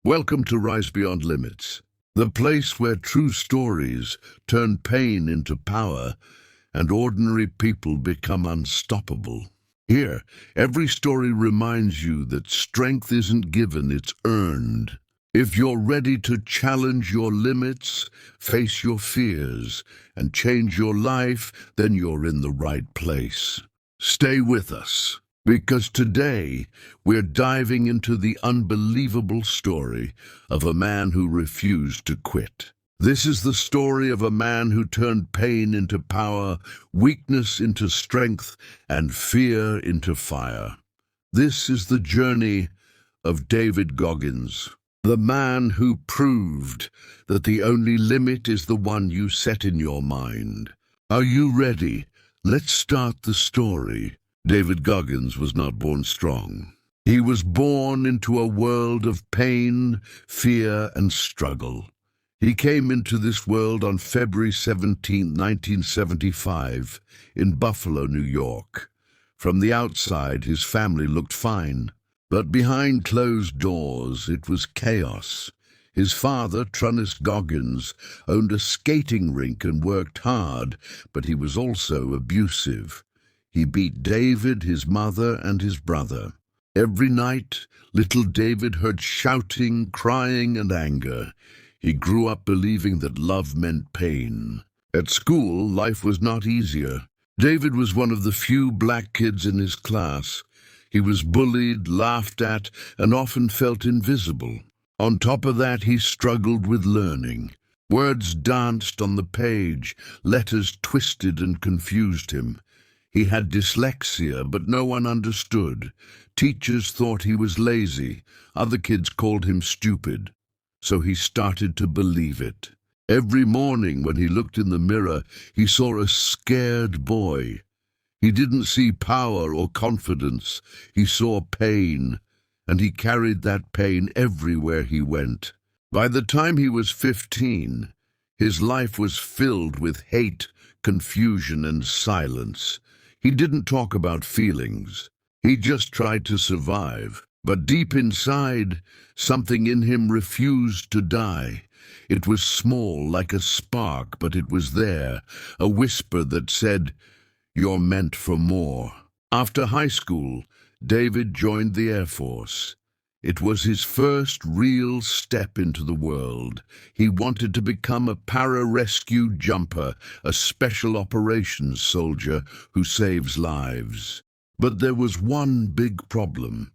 Welcome to Rise Beyond Limits, the place where true stories turn pain into power and ordinary people become unstoppable. Here, every story reminds you that strength isn't given, it's earned. If you're ready to challenge your limits, face your fears, and change your life, then you're in the right place. Stay with us, because today we're diving into the unbelievable story of a man who refused to quit. This is the story of a man who turned pain into power, weakness into strength, and fear into fire. This is the journey of David Goggins, the man who proved that the only limit is the one you set in your mind. Are you ready? Let's start the story. David Goggins was not born strong. He was born into a world of pain, fear, and struggle. He came into this world on February 17, 1975, in Buffalo, New York. From the outside, his family looked fine. But behind closed doors, it was chaos. His father, David Goggins, owned a skating rink and worked hard, but he was also abusive. He beat David, his mother, and his brother. Every night, little David heard shouting, crying, and anger. He grew up believing that love meant pain. At school, life was not easier. David was one of the few black kids in his class. He was bullied, laughed at, and often felt invisible. On top of that, he struggled with learning. Words danced on the page, letters twisted and confused him. He had dyslexia, but no one understood. Teachers thought he was lazy. Other kids called him stupid. So he started to believe it. Every morning when he looked in the mirror, he saw a scared boy. He didn't see power or confidence. He saw pain, and he carried that pain everywhere he went. By the time he was 15, his life was filled with hate, confusion, and silence. He didn't talk about feelings. He just tried to survive. But deep inside, something in him refused to die. It was small, like a spark, but it was there, a whisper that said, "You're meant for more." After high school, David joined the Air Force. It was his first real step into the world. He wanted to become a pararescue jumper, a special operations soldier who saves lives. But there was one big problem.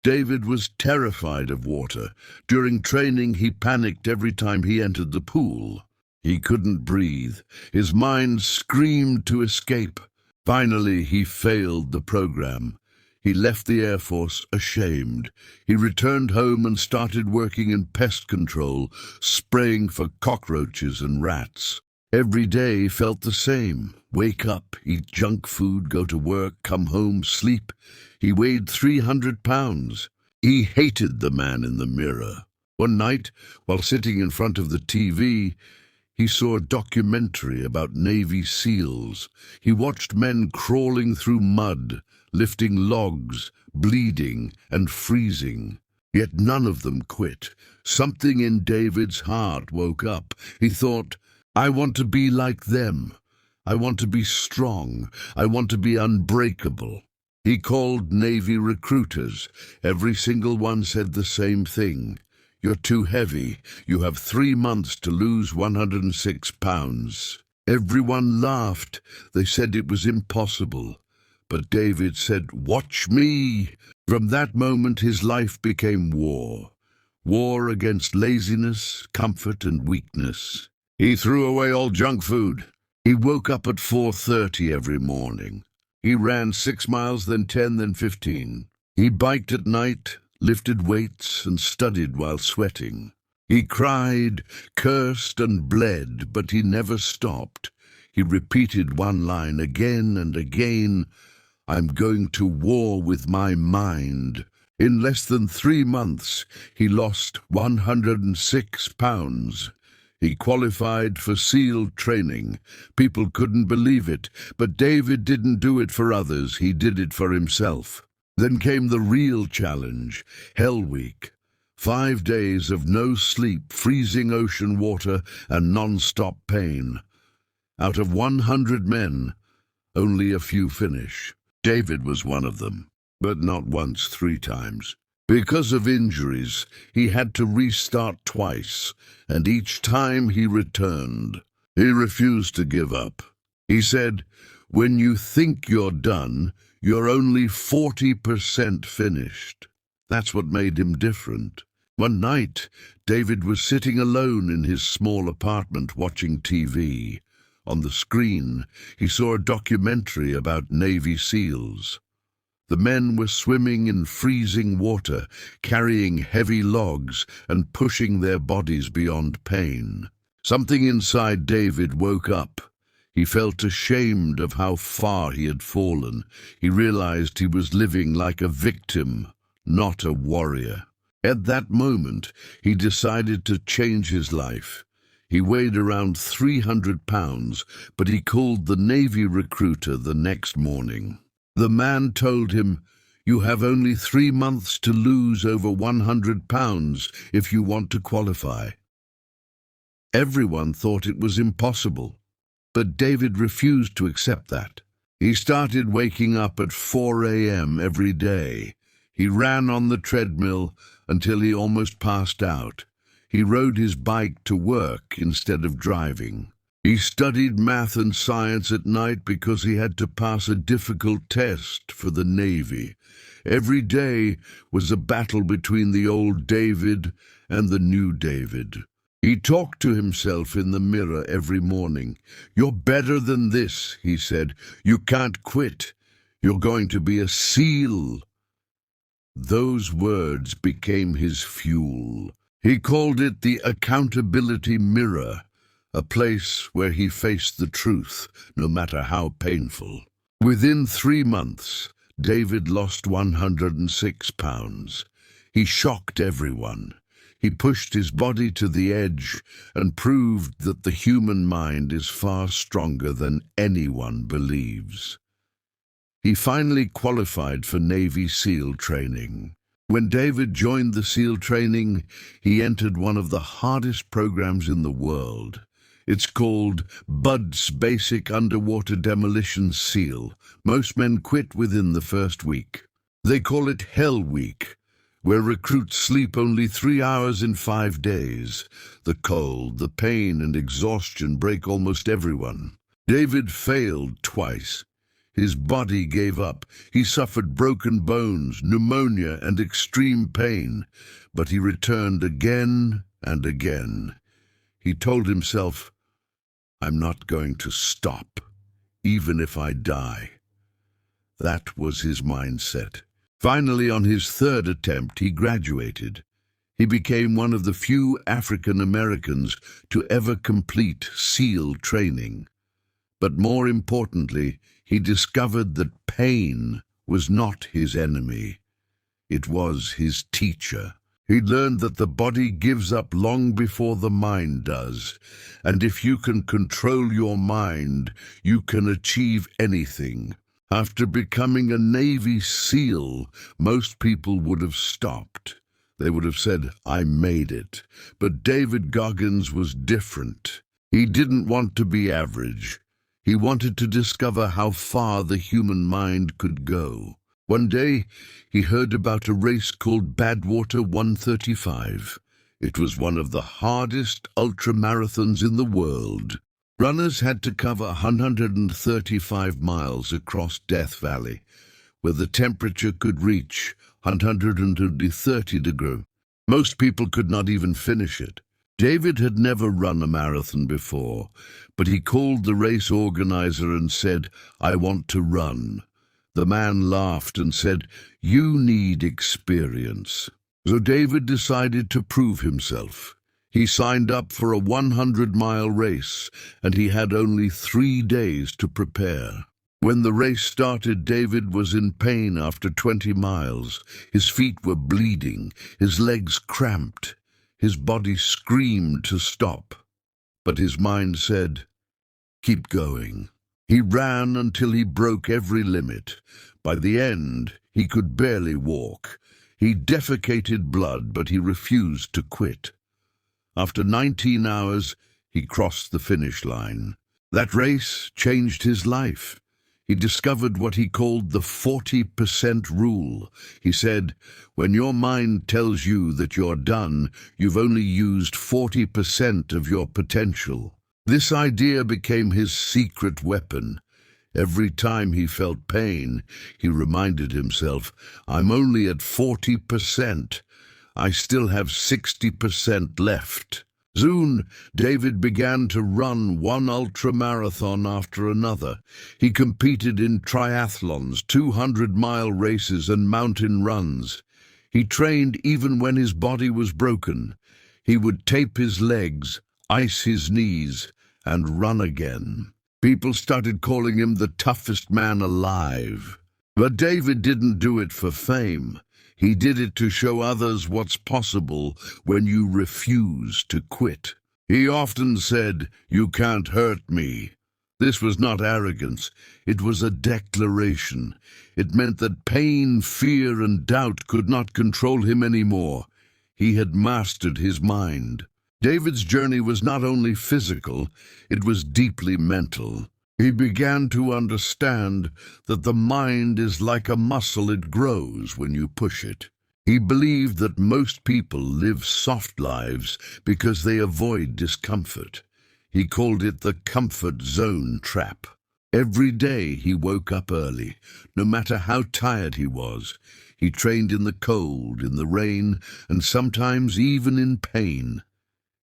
David was terrified of water. During training, he panicked every time he entered the pool. He couldn't breathe. His mind screamed to escape. Finally, he failed the program. He left the Air Force ashamed. He returned home and started working in pest control, spraying for cockroaches and rats. Every day felt the same. Wake up, eat junk food, go to work, come home, sleep. He weighed 300 pounds. He hated the man in the mirror. One night, while sitting in front of the TV, he saw a documentary about Navy SEALs. He watched men crawling through mud, lifting logs, bleeding and freezing. Yet none of them quit. Something in David's heart woke up. He thought, "I want to be like them. I want to be strong. I want to be unbreakable." He called Navy recruiters. Every single one said the same thing. "You're too heavy. You have 3 months to lose 106 pounds. Everyone laughed. They said it was impossible. But David said, "Watch me." From that moment, his life became war. War against laziness, comfort, and weakness. He threw away all junk food. He woke up at 4:30 every morning. He ran 6 miles, then 10, then 15. He biked at night, lifted weights, and studied while sweating. He cried, cursed, and bled, but he never stopped. He repeated one line again and again, "I'm going to war with my mind." In less than 3 months, he lost 106 pounds. He qualified for SEAL training. People couldn't believe it, but David didn't do it for others, he did it for himself. Then came the real challenge, Hell Week. 5 days of no sleep, freezing ocean water, and non-stop pain. Out of 100 men, only a few finish. David was one of them, but not once, 3 times. Because of injuries, he had to restart twice, and each time he returned. He refused to give up. He said, "When you think you're done, you're only 40% finished." That's what made him different. One night, David was sitting alone in his small apartment watching TV. On the screen, he saw a documentary about Navy SEALs. The men were swimming in freezing water, carrying heavy logs and pushing their bodies beyond pain. Something inside David woke up. He felt ashamed of how far he had fallen. He realized he was living like a victim, not a warrior. At that moment, he decided to change his life. He weighed around 300 pounds, but he called the Navy recruiter the next morning. The man told him, "You have only 3 months to lose over 100 pounds if you want to qualify." Everyone thought it was impossible, but David refused to accept that. He started waking up at 4 a.m. every day. He ran on the treadmill until he almost passed out. He rode his bike to work instead of driving. He studied math and science at night because he had to pass a difficult test for the Navy. Every day was a battle between the old David and the new David. He talked to himself in the mirror every morning. "You're better than this," he said. "You can't quit. You're going to be a SEAL." Those words became his fuel. He called it the accountability mirror, a place where he faced the truth, no matter how painful. Within 3 months, David lost 106 pounds. He shocked everyone. He pushed his body to the edge and proved that the human mind is far stronger than anyone believes. He finally qualified for Navy SEAL training. When David joined the SEAL training, he entered one of the hardest programs in the world. It's called BUDS, Basic Underwater Demolition SEAL. Most men quit within the first week. They call it Hell Week, where recruits sleep only 3 hours in 5 days. The cold, the pain, and exhaustion break almost everyone. David failed twice. His body gave up. He suffered broken bones, pneumonia, and extreme pain, but he returned again and again. He told himself, "I'm not going to stop, even if I die." That was his mindset. Finally, on his 3rd attempt, he graduated. He became one of the few African Americans to ever complete SEAL training. But more importantly, he discovered that pain was not his enemy. It was his teacher. He learned that the body gives up long before the mind does, and if you can control your mind, you can achieve anything. After becoming a Navy SEAL, most people would have stopped. They would have said, "I made it." But David Goggins was different. He didn't want to be average. He wanted to discover how far the human mind could go. One day, he heard about a race called Badwater 135. It was one of the hardest ultramarathons in the world. Runners had to cover 135 miles across Death Valley, where the temperature could reach 130 degrees. Most people could not even finish it. David had never run a marathon before, but he called the race organizer and said, "I want to run." The man laughed and said, "You need experience." So David decided to prove himself. He signed up for a 100-mile race, and he had only 3 days to prepare. When the race started, David was in pain after 20 miles. His feet were bleeding, his legs cramped. His body screamed to stop, but his mind said, "Keep going." He ran until he broke every limit. By the end, he could barely walk. He defecated blood, but he refused to quit. After 19 hours, he crossed the finish line. That race changed his life. He discovered what he called the 40% rule. He said, when your mind tells you that you're done, you've only used 40% of your potential. This idea became his secret weapon. Every time he felt pain, he reminded himself, I'm only at 40%. I still have 60% left. Soon, David began to run one ultramarathon after another. He competed in triathlons, 200-mile races, and mountain runs. He trained even when his body was broken. He would tape his legs, ice his knees, and run again. People started calling him the toughest man alive. But David didn't do it for fame. He did it to show others what's possible when you refuse to quit. He often said, "You can't hurt me." This was not arrogance. It was a declaration. It meant that pain, fear, and doubt could not control him anymore. He had mastered his mind. David's journey was not only physical, it was deeply mental. He began to understand that the mind is like a muscle, it grows when you push it. He believed that most people live soft lives because they avoid discomfort. He called it the comfort zone trap. Every day he woke up early, no matter how tired he was. He trained in the cold, in the rain, and sometimes even in pain.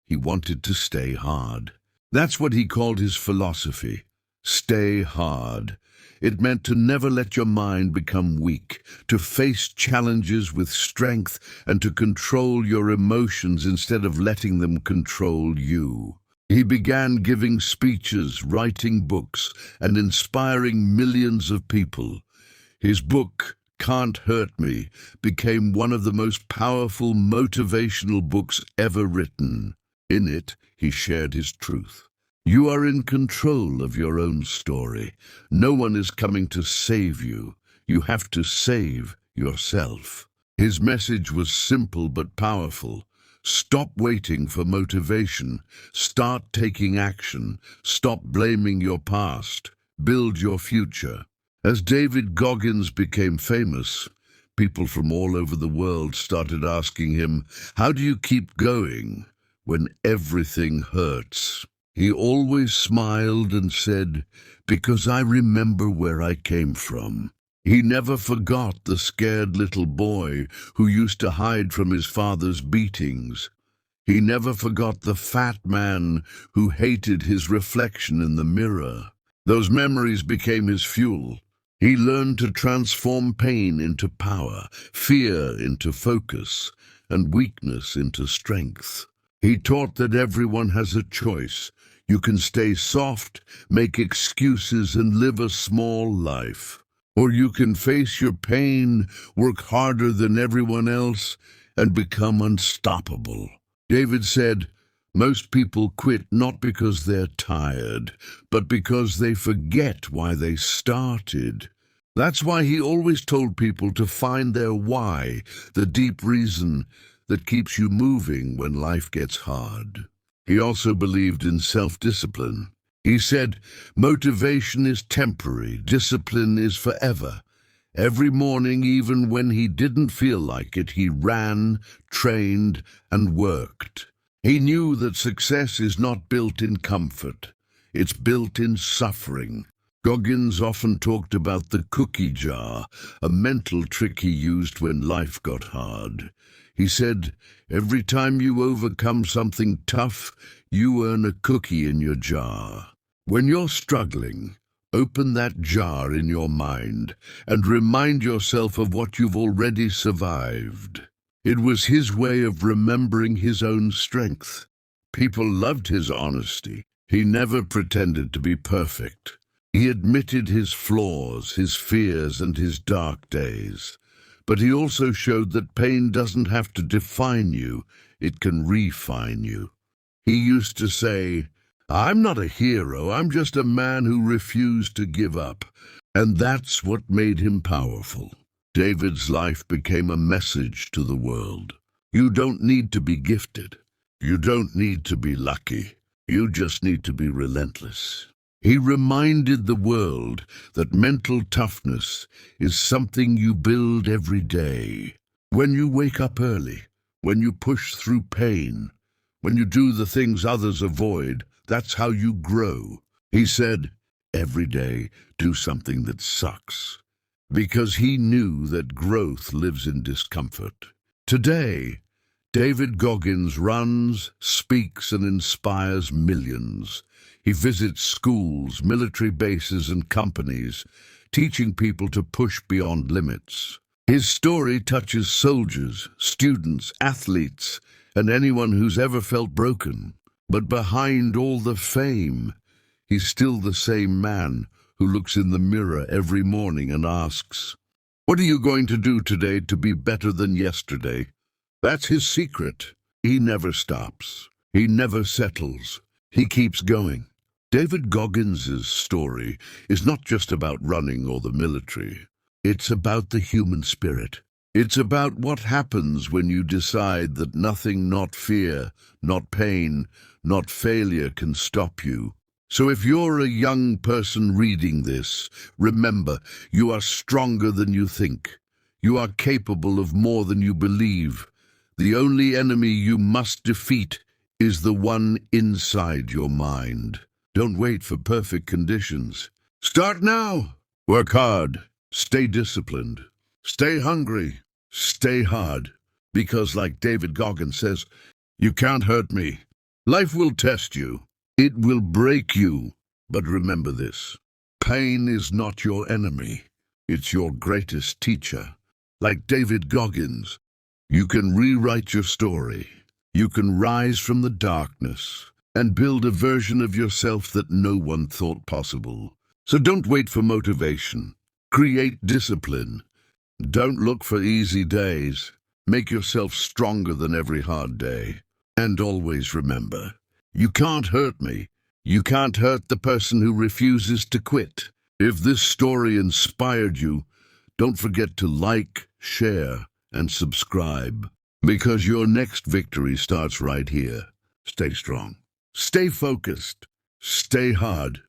He wanted to stay hard. That's what he called his philosophy. Stay hard. It meant to never let your mind become weak, to face challenges with strength, and to control your emotions instead of letting them control you. He began giving speeches, writing books, and inspiring millions of people. His book, Can't Hurt Me, became one of the most powerful motivational books ever written. In it, he shared his truth. You are in control of your own story. No one is coming to save you. You have to save yourself. His message was simple but powerful. Stop waiting for motivation. Start taking action. Stop blaming your past. Build your future. As David Goggins became famous, people from all over the world started asking him, how do you keep going when everything hurts? He always smiled and said, because I remember where I came from. He never forgot the scared little boy who used to hide from his father's beatings. He never forgot the fat man who hated his reflection in the mirror. Those memories became his fuel. He learned to transform pain into power, fear into focus, and weakness into strength. He taught that everyone has a choice. You can stay soft, make excuses, and live a small life. Or you can face your pain, work harder than everyone else, and become unstoppable. David said, most people quit not because they're tired, but because they forget why they started. That's why he always told people to find their why, the deep reason that keeps you moving when life gets hard. He also believed in self-discipline. He said, motivation is temporary, discipline is forever. Every morning, even when he didn't feel like it, he ran, trained, and worked. He knew that success is not built in comfort. It's built in suffering. Goggins often talked about the cookie jar, a mental trick he used when life got hard. He said, every time you overcome something tough, you earn a cookie in your jar. When you're struggling, open that jar in your mind and remind yourself of what you've already survived. It was his way of remembering his own strength. People loved his honesty. He never pretended to be perfect. He admitted his flaws, his fears, and his dark days. But he also showed that pain doesn't have to define you, it can refine you. He used to say, I'm not a hero, I'm just a man who refused to give up. And that's what made him powerful. David's life became a message to the world. You don't need to be gifted. You don't need to be lucky. You just need to be relentless. He reminded the world that mental toughness is something you build every day. When you wake up early, when you push through pain, when you do the things others avoid, that's how you grow. He said, every day, do something that sucks. Because he knew that growth lives in discomfort. Today, David Goggins runs, speaks, and inspires millions. He visits schools, military bases, and companies, teaching people to push beyond limits. His story touches soldiers, students, athletes, and anyone who's ever felt broken. But behind all the fame, he's still the same man who looks in the mirror every morning and asks, "What are you going to do today to be better than yesterday?" That's his secret. He never stops. He never settles. He keeps going. David Goggins' story is not just about running or the military. It's about the human spirit. It's about what happens when you decide that nothing, not fear, not pain, not failure can stop you. So if you're a young person reading this, remember, you are stronger than you think. You are capable of more than you believe. The only enemy you must defeat is the one inside your mind. Don't wait for perfect conditions. Start now. Work hard. Stay disciplined. Stay hungry. Stay hard. Because like David Goggins says, you can't hurt me. Life will test you. It will break you. But remember this. Pain is not your enemy. It's your greatest teacher. Like David Goggins, you can rewrite your story. You can rise from the darkness and build a version of yourself that no one thought possible. So don't wait for motivation. Create discipline. Don't look for easy days. Make yourself stronger than every hard day. And always remember, you can't hurt me. You can't hurt the person who refuses to quit. If this story inspired you, don't forget to like, share, and subscribe. Because your next victory starts right here. Stay strong. Stay focused. Stay hard.